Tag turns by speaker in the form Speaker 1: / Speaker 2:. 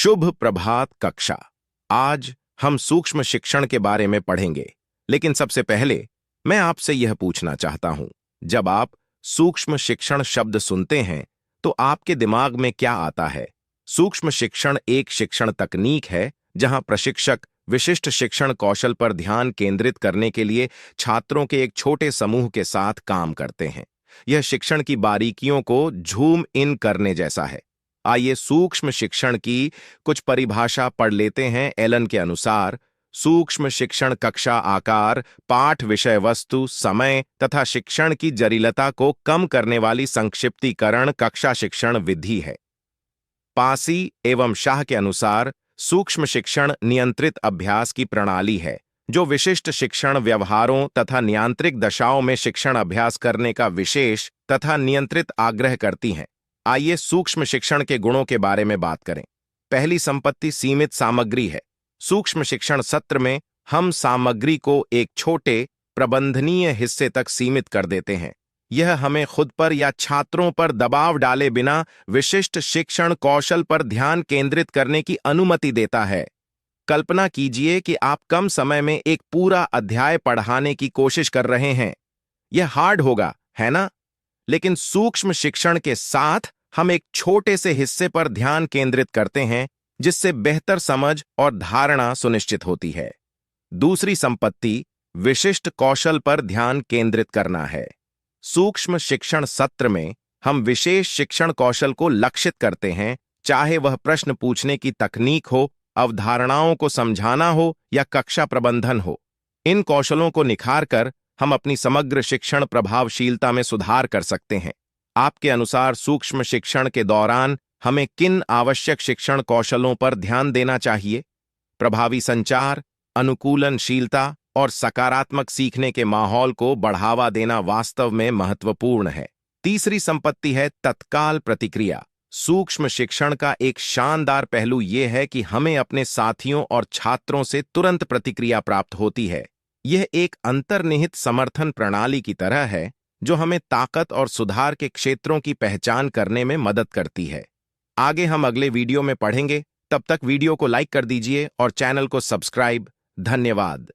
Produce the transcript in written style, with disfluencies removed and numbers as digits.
Speaker 1: शुभ प्रभात कक्षा। आज हम सूक्ष्म शिक्षण के बारे में पढ़ेंगे, लेकिन सबसे पहले मैं आपसे यह पूछना चाहता हूं, जब आप सूक्ष्म शिक्षण शब्द सुनते हैं तो आपके दिमाग में क्या आता है? सूक्ष्म शिक्षण एक शिक्षण तकनीक है जहां प्रशिक्षक विशिष्ट शिक्षण कौशल पर ध्यान केंद्रित करने के लिए छात्रों के एक छोटे समूह के साथ काम करते हैं। यह शिक्षण की बारीकियों को झूम इन करने जैसा है। आइए सूक्ष्म शिक्षण की कुछ परिभाषा पढ़ लेते हैं। एलन के अनुसार सूक्ष्म शिक्षण कक्षा आकार, पाठ विषय वस्तु, समय तथा शिक्षण की जटिलता को कम करने वाली संक्षिप्तीकरण कक्षा शिक्षण विधि है। पासी एवं शाह के अनुसार सूक्ष्म शिक्षण नियंत्रित अभ्यास की प्रणाली है जो विशिष्ट शिक्षण व्यवहारों तथा नियंत्रित दशाओं में शिक्षण अभ्यास करने का विशेष तथा नियंत्रित आग्रह करती हैं। आइए सूक्ष्म शिक्षण के गुणों के बारे में बात करें। पहली संपत्ति सीमित सामग्री है। सूक्ष्म शिक्षण सत्र में हम सामग्री को एक छोटे प्रबंधनीय हिस्से तक सीमित कर देते हैं। यह हमें खुद पर या छात्रों पर दबाव डाले बिना विशिष्ट शिक्षण कौशल पर ध्यान केंद्रित करने की अनुमति देता है। कल्पना कीजिए कि आप कम समय में एक पूरा अध्याय पढ़ाने की कोशिश कर रहे हैं। यह हार्ड होगा, है ना? लेकिन सूक्ष्म शिक्षण के साथ हम एक छोटे से हिस्से पर ध्यान केंद्रित करते हैं, जिससे बेहतर समझ और धारणा सुनिश्चित होती है। दूसरी संपत्ति विशिष्ट कौशल पर ध्यान केंद्रित करना है। सूक्ष्म शिक्षण सत्र में हम विशेष शिक्षण कौशल को लक्षित करते हैं, चाहे वह प्रश्न पूछने की तकनीक हो, अवधारणाओं को समझाना हो या कक्षा प्रबंधन हो। इन कौशलों को निखारकर हम अपनी समग्र शिक्षण प्रभावशीलता में सुधार कर सकते हैं। आपके अनुसार सूक्ष्म शिक्षण के दौरान हमें किन आवश्यक शिक्षण कौशलों पर ध्यान देना चाहिए? प्रभावी संचार, अनुकूलनशीलता और सकारात्मक सीखने के माहौल को बढ़ावा देना वास्तव में महत्वपूर्ण है। तीसरी संपत्ति है तत्काल प्रतिक्रिया। सूक्ष्म शिक्षण का एक शानदार पहलू यह है कि हमें अपने साथियों और छात्रों से तुरंत प्रतिक्रिया प्राप्त होती है। यह एक अंतर्निहित समर्थन प्रणाली की तरह है जो हमें ताकत और सुधार के क्षेत्रों की पहचान करने में मदद करती है। आगे हम अगले वीडियो में पढ़ेंगे। तब तक वीडियो को लाइक कर दीजिए और चैनल को सब्सक्राइब। धन्यवाद।